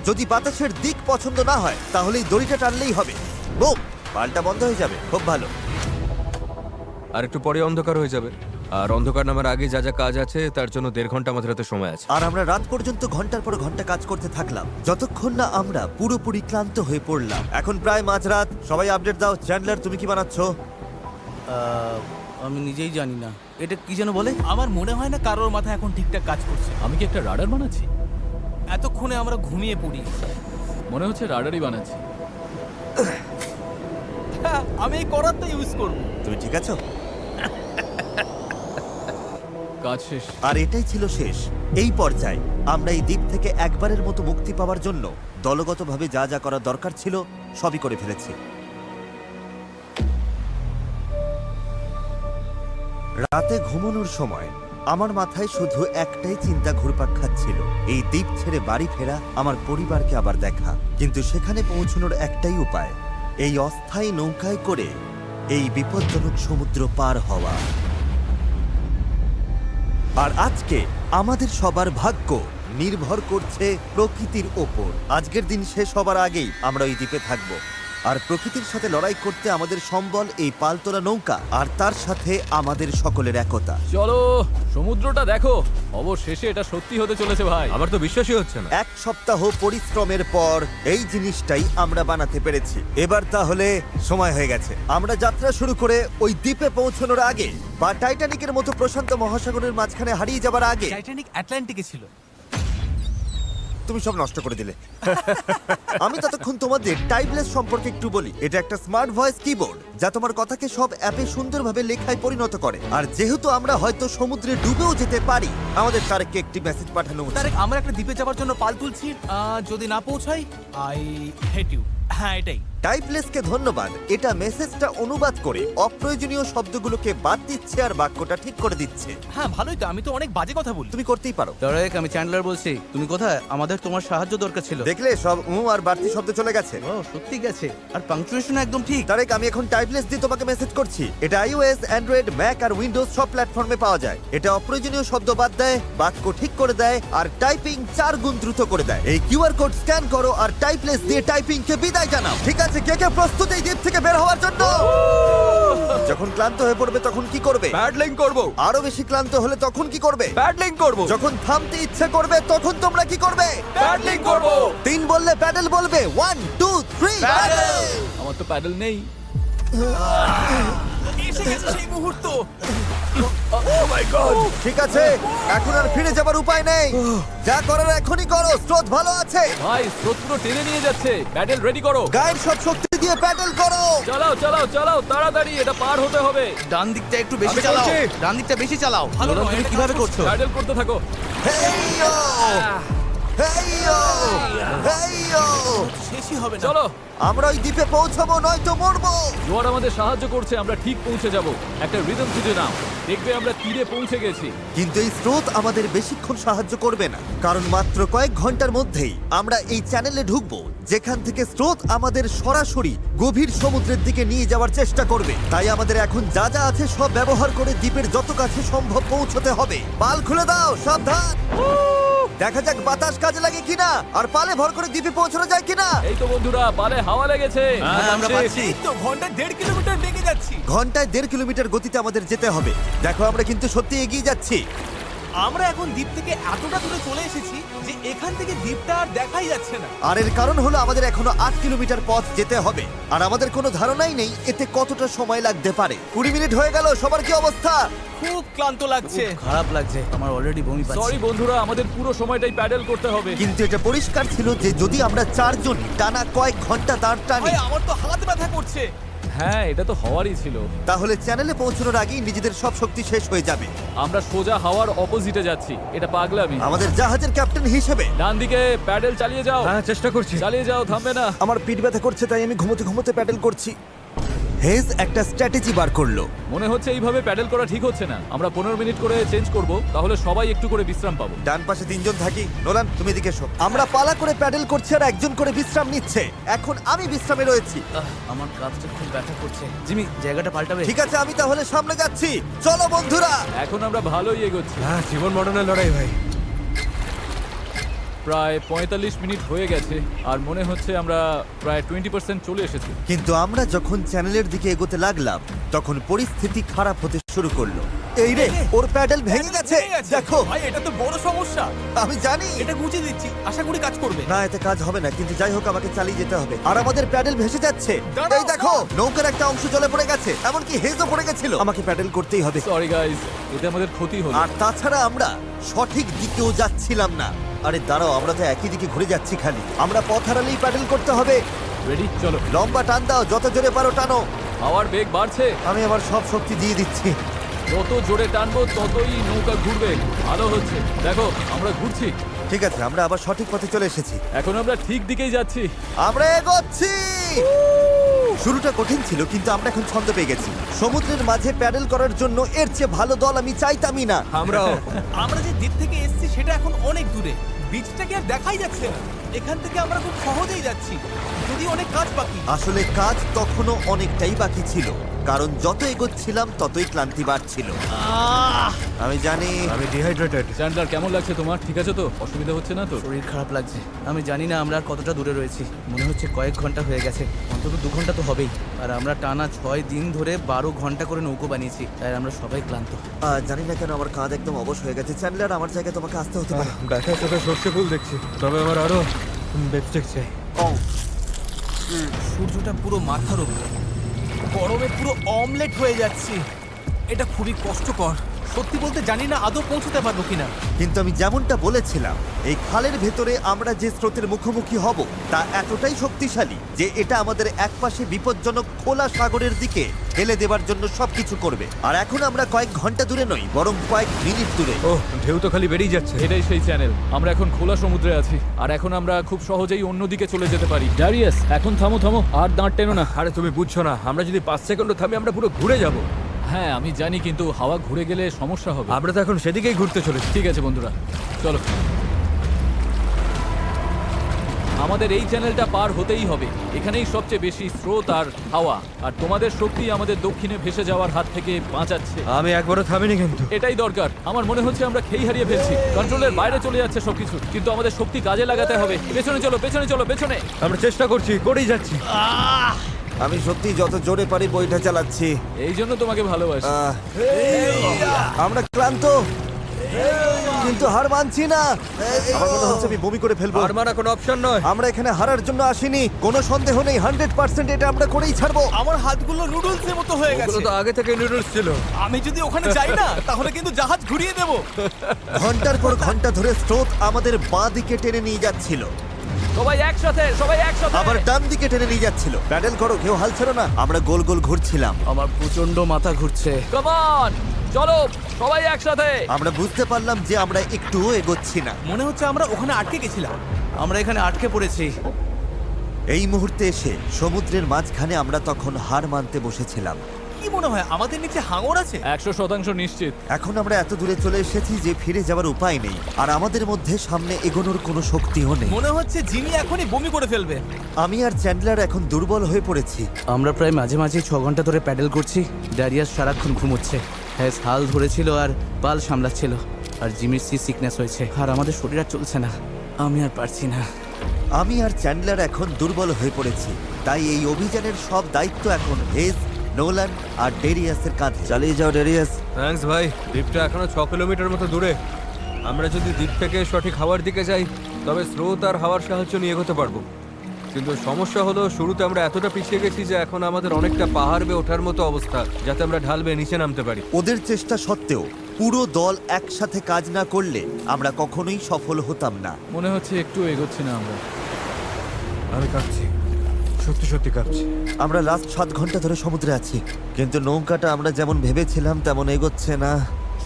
যদি বাতাসের দিক পছন্দ না হয় তাহলে এই দড়িটা টানলেই হবে। বুম, পালটা বন্ধ হয়ে যাবে। খুব ভালো। আর একটু পরে অন্ধকার হয়ে যাবে, আর অন্ধকার নামার আগে যা যা কাজ আছে তার জন্য 1.5 ঘন্টা আমাদের হাতে সময় আছে। আর আমরা রাত পর্যন্ত ঘন্টার পর ঘন্টা কাজ করতে থাকলাম, যতক্ষণ না আমরা পুরোপুরি ক্লান্ত হয়ে পড়লাম। এখন প্রায় মাঝরাত। সবাই আপডেট দাও। চ্যান্ডলার, তুমি কি বানাচ্ছ? আমি নিজেই জানি না এটা কি যেন বলে। আমার মনে হয় না কারোর মাথা এখন ঠিকঠাক কাজ করছে। আমি কি একটা রাডার বানাচ্ছি? এতক্ষণে আমরা ঘুমিয়ে পড়ি। মনে হচ্ছে রাডারই বানাচ্ছি। হ্যাঁ, আমি এই করারটা ইউজ করব। তুমি ঠিক আছো? কাজ শেষ। আর এটাই ছিল শেষ। এই পর্যায়ে আমরা এই দ্বীপ থেকে একবারের মতো মুক্তি পাওয়ার জন্য দলগতভাবে যা যা করা দরকার ছিল সবই করে ফেলেছি। রাতে ঘুমানোর সময় আমার মাথায় শুধু একটাই চিন্তা ঘুরপাক খাচ্ছিল, এই দ্বীপ ছেড়ে বাড়ি ফেরা, আমার পরিবারকে আবার দেখা। কিন্তু সেখানে পৌঁছানোর একটাই উপায়, এই অস্থায়ী নৌকায় করে এই বিপজ্জনক সমুদ্র পার হওয়া। আর আজকে আমাদের সবার ভাগ্য নির্ভর করছে প্রকৃতির ওপর। আজকের দিন শেষ হবার আগেই আমরা ওই দ্বীপে থাকব, আর প্রকৃতির সাথে লড়াই করতে আমাদের সম্বল এই পালতোলা নৌকা, আর তার সাথে আমাদের সকলের একতা। চলো, সমুদ্রটা দেখো। অবশেষে এটা সত্যি হতে চলেছে ভাই। আমার তো বিশ্বাসই হচ্ছে না। 1 সপ্তাহ পরিশ্রমের পর এই জিনিসটাই আমরা বানাতে পেরেছি। এবার তাহলে সময় হয়ে গেছে আমরা যাত্রা শুরু করে ওই দ্বীপে পৌঁছানোর আগে, বা টাইটানিকের মতো প্রশান্ত মহাসাগরের মাঝখানে হারিয়ে যাবার আগে। টাইটানিক আটলান্টিকে ছিল। তুমি সব নষ্ট করে দিলে। আমি ততক্ষণ তোমাদের টাইপলেস সম্পর্কে একটু বলি। এটা একটা স্মার্ট ভয়েস কিবোর্ড যা তোমার কথাকে সব অ্যাপে সুন্দরভাবে লেখায় পরিণত করে। আর যেহেতু আমরা হয়তো সমুদ্রে ডুবেও যেতে পারি, আমাদের তারেককে একটি মেসেজ পাঠানো উচিত। তারেক, আমরা একটা দ্বীপে যাওয়ার জন্য পাল তুলছি। যদি না পৌঁছাই, আই হেট ইউ। হ্যাঁ, এটাই। টাইপলেসকে ধন্যবাদ। এটা মেসেজটা অনুবাদ করে অপ্রয়োজনীয় শব্দগুলোকে বাদ দিচ্ছে আর বাক্যটা ঠিক করে দিচ্ছে। হ্যাঁ, ভালোই তো। আমি তো অনেক বাজে কথা বলি। তুমি করতেই পারো। তারেক, আমি চ্যান্ডলার বলছি। তুমি কোথায়? আমাদের তোমার সাহায্য দরকার ছিল। দেখলে, সব আর বাড়তি শব্দ চলে গেছে। ও, সত্যি গেছে। আর পাংচুয়েশন একদম ঠিক। তারেক, আমি এখন টাইপলেস দিয়ে তোমাকে মেসেজ করছি। এটা iOS, অ্যান্ড্রয়েড, ম্যাক আর উইন্ডোজ সব প্ল্যাটফর্মে পাওয়া যায়। এটা অপ্রয়োজনীয় শব্দ বাদ দেয়, বাক্য ঠিক করে দেয়, আর টাইপিং 4 গুণ দ্রুত করে দেয়। এই কিউআর কোড স্ক্যান করো আর টাইপলেস দিয়ে টাইপিংকে বিদায় জানাও। ঠিক আছে, কে কে প্রস্তুত এই দ্বীপ থেকে বের হওয়ার জন্য? যখন ক্লান্ত হয়ে পড়বে তখন কি করবে? প্যাডলিং করব, আরো বেশি ক্লান্ত হলে তখন কি করবে? প্যাডলিং করব, যখন থামতে ইচ্ছে করবে তখন তোমরা কি করবে? প্যাডলিং করব। 3 বললে প্যাডেল বলবে। 1 2 3 প্যাডেল। আমার তো প্যাডেল নেই। এসে গেছে সেই মুহূর্ত। ঠিক আছে, এখন আর ফিরে যাবার উপায় নেই। যা করার এখনই করো, স্রোত ভালো আছে। ভাই, স্রোত পুরো টেনে নিয়ে যাচ্ছে। প্যাডেল রেডি করো। গায়ের সব শক্তি দিয়ে প্যাডেল করো। চালাও চালাও চালাও, তাড়াতাড়ি, এটা পার হতে হবে। ডান দিকটা একটু বেশি আমি চালাও। করছি। ডান দিকটা বেশি চালাও। ভালো নোলান, নয়, তুমি এটা কিভাবে কাজ করছো? প্যাডেল করতে থাকো। হেইয়ো হেইয়ো হেইয়ো। শেষই হবে না। চলো, আমরা ওই দ্বীপে পৌঁছাবো, নয়তো মরবো। জোয়ার আমাদের সাহায্য করছে। আমরা ঠিক পৌঁছে যাব। একটা রিদম খুঁজে নাও, দেখবে আমরা তীরে পৌঁছে গেছি। কিন্তু এই স্রোত আমাদের বেশিক্ষণ সাহায্য করবে না, কারণ মাত্র কয়েক ঘন্টার মধ্যেই আমরা এই চ্যানেলে ঢুকবো যেখান থেকে স্রোত আমাদের সরাসরি গভীর সমুদ্রের দিকে নিয়ে যাওয়ার চেষ্টা করবে। তাই আমাদের এখন যা যা আছে সব ব্যবহার করে দ্বীপের যত কাছে সম্ভব পৌঁছতে হবে। পাল খুলে দাও, সাবধান। দেখা যাক বাতাস কাজে লাগে কিনা, আর পালে ভর করে দ্বীপে পৌঁছানো যায় কিনা। এই তো বন্ধুরা, পালে হাওয়া লেগেছে। হ্যাঁ, আমরা পাচ্ছি। এই তো ঘন্টায় 1.5 কিলোমিটার বেগে যাচ্ছি। ঘন্টায় 1.5 কিলোমিটার গতিতে আমাদের যেতে হবে। দেখো, আমরা কিন্তু সত্যি এগিয়ে যাচ্ছি। আমরা এখন দ্বীপ থেকে এতটা দূরে চলে এসেছি যে এখান থেকে দ্বীপটা আর দেখাই যাচ্ছে না। আর এর কারণ হলো আমাদের এখনো 8 কিলোমিটার পথ যেতে হবে, আর আমাদের কোনো ধারণাই নেই এতে কতটা সময় লাগতে পারে। 20 মিনিট হয়ে গেল। সবার কি অবস্থা? খুব ক্লান্ত লাগছে। খারাপ লাগছে, আমার অলরেডি বমি পাচ্ছে। সরি বন্ধুরা, আমাদের পুরো সময়টাই প্যাডেল করতে হবে। কিন্তু এটা পরিষ্কার ছিল যে যদি আমরা 4 জন টানা কয়েক ঘন্টা দাঁড় টানি, ভাই, আমার তো হাত ব্যথা করছে। হ্যাঁ, এটা তো হওয়ারই ছিল। তাহলে চ্যানেলে পৌঁছানোর আগেই নিজেদের সব শক্তি শেষ হয়ে যাবে। আমরা সোজা হাওয়ার অপোজিটে যাচ্ছি, এটা পাগলামি। আমাদের জাহাজের ক্যাপ্টেন হিসেবে ডান দিকে প্যাডেল চালিয়ে যাও। হ্যাঁ, চেষ্টা করছি। চালিয়ে যাও, থামবে না। আমার পিঠ ব্যথা করছে, তাই আমি ঘুমোতে ঘুমোতে প্যাডেল করছি। হেজ একটা স্ট্র্যাটেজি বার করলো। মনে হচ্ছে এইভাবে প্যাডেল করা ঠিক হচ্ছে না। আমরা 15 মিনিট করে চেঞ্জ করব, তাহলে সবাই একটু করে বিশ্রাম পাবো। ডান পাশে 3 জন থাকি। নোলান, তুমি এদিকে এসো। আমরা পালা করে প্যাডেল করছি আর একজন করে বিশ্রাম নিচ্ছে। এখন আমি বিশ্রামে রয়েছি। আমার কাঁধটা খুব ব্যথা করছে। জিমি, জায়গাটা পাল্টাবে? ঠিক আছে, আমি তাহলে সামনে যাচ্ছি। চলো বন্ধুরা। এখন আমরা ভালোই এগোচ্ছি। হ্যাঁ, জীবন মরণের লড়াই ভাই। প্রায় 45 মিনিট হয়ে গেছে আর মনে হচ্ছে আমরা প্রায় 20% চলে এসেছি। কিন্তু আমরা যখন চ্যানেলের দিকে এগোতে লাগলাম তখন পরিস্থিতি খারাপ হতে শুরু করলো। এই রে, ওর প্যাডেল ভেঙে গেছে। দেখো, ভাই এটা তো বড় সমস্যা। আমি জানি এটা গুছিয়ে দিচ্ছি, আশা করি কাজ করবে। না, এতে কাজ হবে না, কিন্তু যাই হোক আমাকে চালিয়ে যেতে হবে। আর আমাদের প্যাডেল ভেসে যাচ্ছে। দাঁড়াও, এই দেখো, নৌকার একটা অংশ জলে পড়ে গেছে, এমনকি হেজও পড়ে গেছিল। আমাকে প্যাডেল করতেই হবে। সরি গাইস, এতে আমাদের ক্ষতি হলো। আর তাছাড়া আমরা সঠিক দিকেও যাচ্ছিলাম না। আরে দাঁড়াও, আমরা তো একই দিকে ঘুরে যাচ্ছি খালি। আমরা পথ হারালেই প্যাডেল করতে হবে। রেডি, চলো। লম্বা টান দাও, যত জোরে পারো টানো। হাওয়ার বেগ বাড়ছে। আমি আমার সব শক্তি দিয়ে দিচ্ছি। যত জোরে টানবো ততই নৌকা ঘুরবে। ভালো হচ্ছে, দেখো আমরা ঘুরছি। ঠিক আছে, আমরা আবার সঠিক পথে চলে এসেছি। এখন আমরা ঠিক দিকেই যাচ্ছি। আমরা এগোচ্ছি। শুরুটা কঠিন ছিল, কিন্তু আমরা এখন ছন্দ পেয়ে গেছি। সমুদ্রের মাঝে প্যাডেল করার জন্য এর চেয়ে ভালো দল আমি চাইতামই না। আমরাও। আমরা যে দ্বীপ থেকে এসেছি সেটা এখন অনেক দূরে। বিচটাকে আর দেখাই যাচ্ছে না। এখান থেকে আমরা খুব সহজেই যাচ্ছি, যদি অনেক কাজ বাকি। আসলে কাজ তখনও অনেকটাই বাকি ছিল, কারণ যত এগোচ্ছিলাম ততই ক্লান্তি বাড়ছিল। আমি জানি। আমি ডিহাইড্রেটেড। চ্যান্ডলার, কেমন লাগছে তোমার? ঠিক আছে তো? অসুবিধা হচ্ছে না তো? শরীর খারাপ লাগছে। আমি জানি না আমরা আর কতটা দূরে রয়েছি। মনে হচ্ছে কয়েক ঘন্টা হয়ে গেছে, অন্তত 2 ঘন্টা তো হবেই। আর আমরা টানা 6 দিন ধরে 12 ঘন্টা করে নৌকো বানিয়েছি, তাই আমরা সবাই ক্লান্ত। জানি না কেন আমার কাঁধ একদম অবশ হয়ে গেছে। চ্যান্ডলার, আমার জায়গায় তোমাকে আসতে হতে পারে। ব্যথার চোখে সর্ষে ফুল দেখছি, তবে আমার আরো বেপস্টিক চাই। সূর্যটা পুরো মাথার উপর, গরমে পুরো অমলেট হয়ে যাচ্ছি। এটা খুবই কষ্টকর। সত্যি বলতে জানি না আদৌ পৌঁছতে পারবো কিনা। কিন্তু আমি যেমনটা বলেছিলাম, এই খালের ভেতরে আমরা যে স্রোতের মুখোমুখি হব তা এতটাই শক্তিশালী যে এটা আমাদের একপাশে বিপজ্জনক খোলা সাগরের দিকে ঠেলে দেওয়ার জন্য সবকিছু করবে। আর এখন আমরা কয়েক ঘন্টা দূরে নই, বরং কয়েক মিনিট দূরে। ও, ঢেউ তো খালি বেরিয়ে যাচ্ছে। এটাই সেই চ্যানেল। আমরা এখন খোলা সমুদ্রে আছি আর এখন আমরা খুব সহজেই অন্যদিকে চলে যেতে পারি। ড্যারিয়াস, এখন থামো থামো, আর দাঁড় টেনো না। আরে তুমি বুঝছো না, আমরা যদি 5 সেকেন্ডও থামি আমরা পুরো ঘুরে যাব। হ্যাঁ আমি জানি, কিন্তু হাওয়া ঘুরে গেলে সমস্যা হবে। আমরা তো এখন সেদিকেই ঘুরতে চলেছি। ঠিক আছে বন্ধুরা, চলো। আমাদের এই চ্যানেলটা পার হতেই হবে। এখানেই সবচেয়ে বেশি স্রোত আর হাওয়া, আর তোমাদের শক্তি আমাদের দক্ষিণে ভেসে যাওয়ার হাত থেকে বাঁচাচ্ছে। আমি একবারও থামিনি কিন্তু। এটাই দরকার। আমার মনে হচ্ছে আমরা খেই হারিয়ে ফেলছি, কন্ট্রোলের বাইরে চলে যাচ্ছে সবকিছু। কিন্তু আমাদের শক্তি কাজে লাগাতে হবে। পেছনে চলো, পেছনে চলো, পেছনে। আমরা চেষ্টা করছি, করেই যাচ্ছি। আমি সত্যি যত জোরে পারি বইটা চালাচ্ছি। এই জন্য তোমাকে ভালোবাসি। আহ, আমরা ক্লান্ত, কিন্তু হার মানছি না। আমার মনে হচ্ছে আমি বমি করে ফেলবো। আর মানা কোনো অপশন নয়। আমরা এখানে হারার জন্য আসিনি, কোনো সন্দেহ নেই। 100% এটা আমরা করেই ছাড়বো। আমার হাতগুলো নুডলসের মতো হয়ে ওগুলো গেছে। তো আগে থেকে নুডলস ছিল। আমি যদি ওখানে যাই না তাহলে কিন্তু জাহাজ ঘুরিয়ে দেবো। ঘন্টার পর ঘন্টা ধরে স্রোত আমাদের বাঁ দিকে টেনে নিয়ে যাচ্ছিল, সবাই একসাথে, সবাই একসাথে। আবার ডান দিকে টেনে নিয়ে যাচ্ছিল। প্যাডেল করো, কেউ হাল ছেড়ো না। আমরা গোল গোল ঘুরছিলাম। আমার প্রচন্ড মাথা ঘুরছে। কাম অন, চলো সবাই একসাথে। আমরা বুঝতে পারলাম যে আমরা একটুও এগোচ্ছি না। মনে হচ্ছে আমরা ওখানে আটকে গেছিলাম। আমরা এখানে আটকে পড়েছি। এই মুহূর্তে এসে সমুদ্রের মাঝখানে আমরা তখন হার মানতে বসেছিলাম। কি মনে হয় আমাদের নিচে হাঙর আছে? 100% নিশ্চিত। এখন আমরা এত দূরে চলে এসেছি যে ফিরে যাওয়ার উপায় নেই, আর আমাদের মধ্যে সামনে এগোনোর কোনো শক্তিও নেই। মনে হচ্ছে জিমি এখনই বমি করে ফেলবে। আমি আর চ্যান্ডলার এখন দুর্বল হয়ে পড়েছি। আমরা প্রায় মাঝে মাঝে 6 ঘন্টা ধরে প্যাডেল করছি। ড্যারিয়াস সারাক্ষণ ঘুমোচ্ছে, হ্যাঁ হাল ধরেছিল আর পাল সামলাচ্ছিল। আর জিমির সিকনেস হয়েছে, আর আমাদের শরীর আর চলছে না। আমি আর পারছি না। আমি আর চ্যান্ডলার এখন দুর্বল হয়ে পড়েছি, তাই এই অভিযানের সব দায়িত্ব এখন হেজ, নোলান আর ডেরিয়াসের কাঁধে। চালিয়ে যাও ডেরিয়াস। থ্যাঙ্কস ভাই। দ্বীপটা এখনো 6 কিলোমিটার মতো দূরে। আমরা যদি দ্বীপ থেকে সঠিক হাওয়ার দিকে যাই তবে স্রোত আর হাওয়ার সাহায্য নিয়ে এগোতে পারবো। কিন্তু সমস্যা হলো শুরুতে আমরা এতটা পিছিয়ে গেছি যে এখন আমাদের অনেকটা পাহাড় বেয়ে ওঠার মতো অবস্থা, যাতে আমরা ঢাল বেয়ে নিচে নামতে পারি। ওদের চেষ্টা সত্ত্বেও পুরো দল একসাথে কাজ না করলে আমরা কখনোই সফল হতাম না। মনে হচ্ছে একটু এগোচ্ছি না আমরা। আমি কাঁপছি। সত্যি সত্যি কাঁপছি। আমরা লাস্ট 7 ঘন্টা ধরে সমুদ্রে আছি, কিন্তু নৌকাটা আমরা যেমন ভেবেছিলাম তেমন এগোচ্ছে না।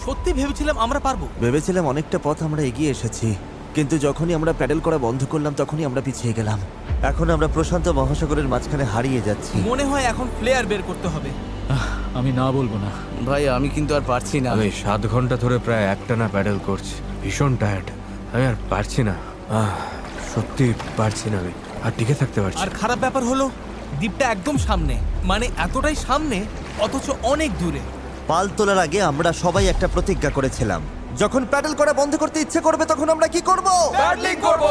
সত্যি ভেবেছিলাম আমরা পারবো। ভেবেছিলাম অনেকটা পথ আমরা এগিয়ে এসেছি, কিন্তু যখনই আমরা প্যাডেল করা বন্ধ করলাম তখনই আমরা পিছিয়ে গেলাম। এখন আমরা প্রশান্ত মহাসাগরের মাঝখানে হারিয়ে যাচ্ছি। মনে হয় এখন ফ্লেয়ার বের করতে হবে। আমি না বলবো না। ভাই আমি কিন্তু আর পারছি না। আমি 7 ঘন্টা ধরে প্রায় একটানা প্যাডেল করছি, ভীষণ টায়ার্ড। আমি আর পারছি না, সত্যি পারছি না, আমি আর টিকে থাকতে পারছি আর না। খারাপ ব্যাপার হলো দ্বীপটা একদম সামনে, মানে এতটাই সামনে অথচ অনেক দূরে। পাল তোলার আগে আমরা সবাই একটা প্রতিজ্ঞা করেছিলাম, যখন প্যাডেল করা বন্ধ করতে ইচ্ছে করবে তখন আমরা কি করব? প্যাডলিং করব।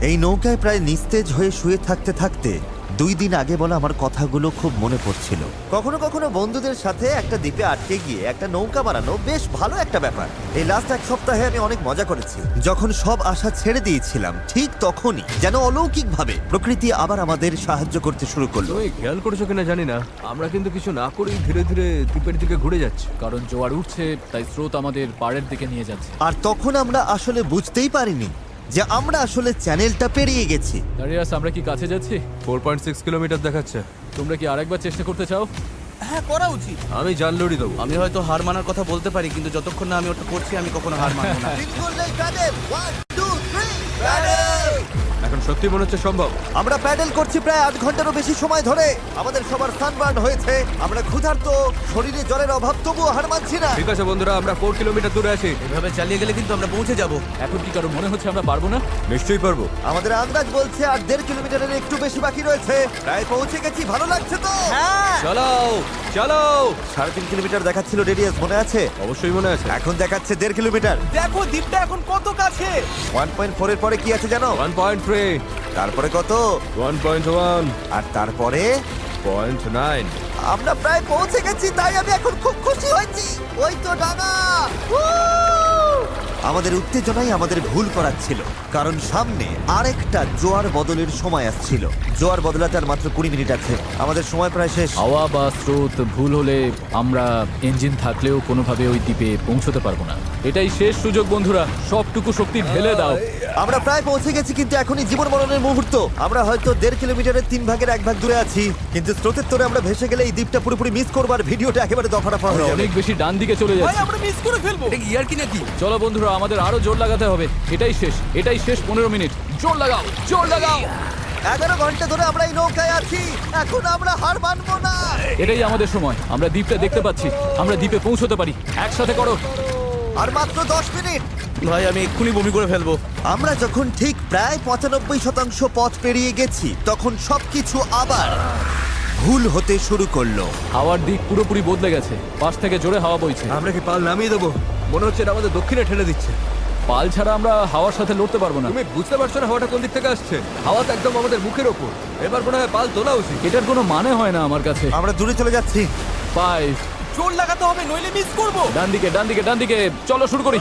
এই নৌকায় প্রায় নিস্তেজ হয়ে শুয়ে থাকতে থাকতে 2 দিন আগে বলা আমার কথাগুলো খুব মনে পড়ছিল। কখনো কখনো বন্ধুদের সাথে একটা দ্বীপে আটকে গিয়ে একটা নৌকা বানানো বেশ ভালো একটা ব্যাপার। এই লাস্ট 1 সপ্তাহে আমি অনেক মজা করেছি। যখন সব আশা ছেড়ে দিয়েছিলাম ঠিক তখনই যেন অলৌকিকভাবে প্রকৃতি আবার আমাদের সাহায্য করতে শুরু করলো। তুমি খেয়াল করেছো কিনা জানি না, আমরা কিন্তু কিছু না করেই ধীরে ধীরে দ্বীপের দিকে ঘুরে যাচ্ছি। কারণ জোয়ার উঠছে, তাই স্রোত আমাদের পাড়ের দিকে নিয়ে যাচ্ছে। আর তখন আমরা আসলে বুঝতেই পারিনি যে আমরা আসলে চ্যানেলটা পেরিয়ে গেছি। দাঁড়িয়াস, আমরা কি কাছে যাচ্ছি? 4.6 কিলোমিটার দেখাচ্ছে। তোমরা কি আরেকবার চেষ্টা করতে চাও? হ্যাঁ, করা উচিত। আমি জাল লড়ি দেবো। আমি হয়তো হার মানার কথা বলতে পারি, কিন্তু যতক্ষণ না আমি ওটা করছি আমি কখনো হার মানবো না। তিন করলেই প্যাডেল। 1, 2, 3, প্যাডেল। এখন সত্যি মনে হচ্ছে সম্ভব। আমরা প্যাডেল করছি প্রায় 8 ঘন্টারও বেশি সময় ধরে। আমাদের সবার সানবার্ন হয়েছে, আমরা ক্ষুধার্ত, শরীরে জলের অভাব, তবুও হার মানছি না। ঠিক আছে বন্ধুরা, আমরা 4 কিলোমিটার দূরে আছি। এভাবে চালিয়ে গেলে কিন্তু আমরা পৌঁছে যাব। এখন কি কারো মনে হচ্ছে আমরা পারবো না? নিশ্চয়ই পারবো। আমাদের আন্দাজ বলছে আর 1.5 কিলোমিটারের একটু বেশি বাকি রয়েছে। প্রায় পৌঁছে গেছি, ভালো লাগছে তো? হ্যাঁ, চালাও চালাও। 3.5 কিলোমিটার দেখাচ্ছিল রেডিয়াস, মনে আছে? অবশ্যই মনে আছে। এখন দেখাচ্ছে 1.5 কিলোমিটার। দেখো দ্বীপটা এখন কত কাছে। 1.4 এর পরে কি আছে জানো? 1.3, তারপরে কত? 1.1, আর তারপরে 0.9। আমরা প্রায় পৌঁছে গেছি, তাই আমি এখন খুব খুশি হয়েছি। ওই তো ডাঙা। আমাদের উত্তেজনাই আমাদের ভুল করাচ্ছিল, কারণ সামনে আরেকটা জোয়ার বদলের সময় আসছিল। জোয়ার বদলাতে আর মাত্র 20 মিনিট আছে, আমাদের সময় প্রায় শেষ। হাওয়া বা স্রোত ভুল হলে আমরা ইঞ্জিন থাকলেও কোনোভাবে ওই দ্বীপে পৌঁছতে পারবো না। এটাই শেষ সুযোগ বন্ধুরা, সবটুকু শক্তি ঢেলে দাও। আমরা প্রায় পৌঁছে গেছি, কিন্তু এখনই জীবন মরণের মুহূর্ত। আমরা হয়তো 1.5 কিলোমিটারের 3 ভাগের 1 ভাগ দূরে আছি, কিন্তু স্রোতের তোরে আমরা ভেসে গেলে এই দ্বীপটা পুরোপুরি মিস করবো আর ভিডিওটা একেবারে দফারফা হয়ে যাবে। অনেক বেশি ডান দিকে চলে ভাই, যাচ্ছে। আমরা মিস করে ফেলবো। এটা কি ইয়ার কি নাকি? চলো বন্ধুরা, আমাদের আরো জোর লাগাতে হবে। এটাই শেষ 15 মিনিট। জোর লাগাও, জোর লাগাও। 11 ঘন্টা ধরে আমরা এই নৌকায় আছি, এখন আমরা হার মানবো না। এটাই আমাদের সময়। আমরা দ্বীপটা দেখতে পাচ্ছি, আমরা দ্বীপে পৌঁছতে পারি। একসাথে করো। আর মাত্র 10 মিনিট। ভাই আমি এক্ষুনি বমি করে ফেলবো। আমরা যখন ঠিক প্রায় 95% পথ পেরিয়ে গেছি, তখন সবকিছু আবার ভুল হতে শুরু করলো। হাওয়ার দিক পুরোপুরি বদলে গেছে, পাশ থেকে জোরে হাওয়া বইছে। আমরা কি পাল নামিয়ে দেবো? মনে হচ্ছে এটা আমাদের দক্ষিণে ঠেলে দিচ্ছে। পাল ছাড়া আমরা হাওয়ার সাথে লড়তে পারবো না। তুমি বুঝতে পারছো না হাওয়াটা কোন দিক থেকে আসছে? হাওয়া তো একদম আমাদের মুখের ওপর। এবার মনে হয় পাল তোলা উচিত। এটার কোনো মানে হয় না আমার কাছে। আমরা দূরে চলে যাচ্ছি। 5, জোর লাগাতে হবে, নইলে মিস করবো। ডান দিকে চলো, শুরু করি।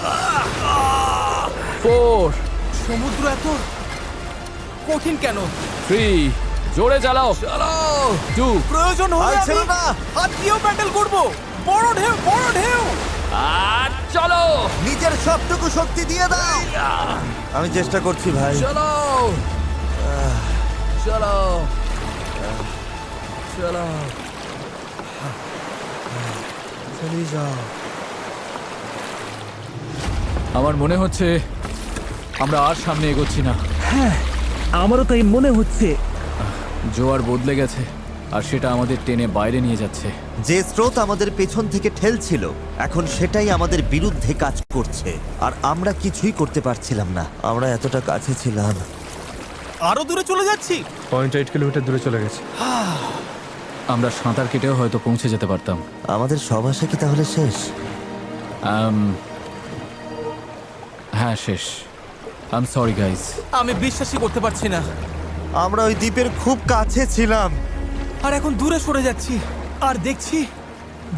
4, সমুদ্র এত কঠিন কেন? 3, জোরে চালাও। 2, প্রয়োজন আর হলে ছিল আমি না। হাত দিয়েও প্যাডেল করবো। বড় ঢেউ, বড় ঢেউ। আর চলো। নিজের সবটুকু শক্তি দিয়ে দাও। আমি চেষ্টা করছি ভাই। চলো আমার মনে হচ্ছে আমরা আর সামনে এগোচ্ছি না। আমারও তাই মনে হচ্ছে। জোয়ার বদলে গেছে, আর সেটা আমাদের টেনে বাইরে নিয়ে যাচ্ছে। যে স্রোত আমাদের পেছন থেকে ঠেলছিল, এখন সেটাই আমাদের বিরুদ্ধে কাজ করছে, আর আমরা কিছুই করতে পারছিলাম না। আমরা এতটা কাছে ছিলাম। আরো দূরে চলে যাচ্ছি। 0.8 কিলোমিটার দূরে চলে গেছে। আমরা সাঁতার কেটেও হয়তো পৌঁছে যেতে পারতাম। আমাদের সব আশা কি তাহলে শেষ? হ্যাঁ, শেষ। I am sorry guys. আমি বিশ্বাসই করতে পারছি না। আমরা ওই দ্বীপের খুব কাছে ছিলাম। আর এখন দূরে সরে যাচ্ছি, আর দেখছি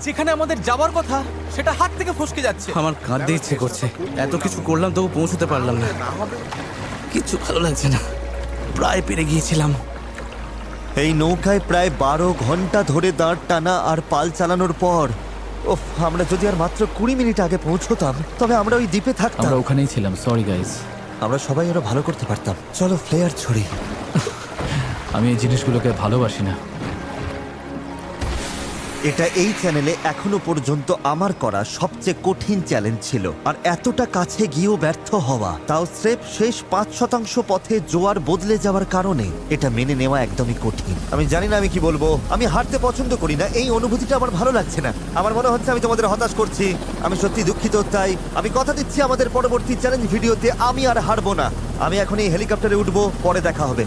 যেখানে আমাদের যাওয়ার কথা সেটা হাত থেকে ফসকে যাচ্ছে। আমার কাঁদতে ইচ্ছে করছে। এত কিছু করলাম তবু পৌঁছতে পারলাম না। কিচ্ছু ভালো লাগছে না। প্রায় পেরে গিয়েছিলাম। এই নৌকায় প্রায় 12 ঘন্টা ধরে দাঁড় টানা আর পাল চালানোর পর, ওফ, আমরা যদি আর মাত্র 20 মিনিট আগে পৌঁছতাম, তবে আমরা ওই দ্বীপে থাকতাম। আমরা ওখানেই ছিলাম। Sorry guys. আমরা সবাই আরো ভালো করতে পারতাম। চলো ফ্লেয়ার ছড়ি। আমি এই জিনিসগুলোকে ভালোবাসি না। এটা এই চ্যানেলে এখনো পর্যন্ত আমার করা সবচেয়ে কঠিন চ্যালেঞ্জ ছিল, আর এতটা কাছে গিয়েও ব্যর্থ হওয়া, তাও স্রেফ শেষ 5% পথে জোয়ার বদলে যাওয়ার কারণে, এটা মেনে নেওয়া একদমই কঠিন। আমি জানি না আমি কি বলবো। আমি হারতে পছন্দ করি না, এই অনুভূতিটা আমার ভালো লাগছে না। আমার মনে হচ্ছে আমি তোমাদের হতাশ করছি। আমি সত্যি দুঃখিত। তাই আমি কথা দিচ্ছি আমাদের পরবর্তী চ্যালেঞ্জ ভিডিওতে আমি আর হারবো না। আমি এখন এই হেলিকপ্টারে উঠবো, পরে দেখা হবে।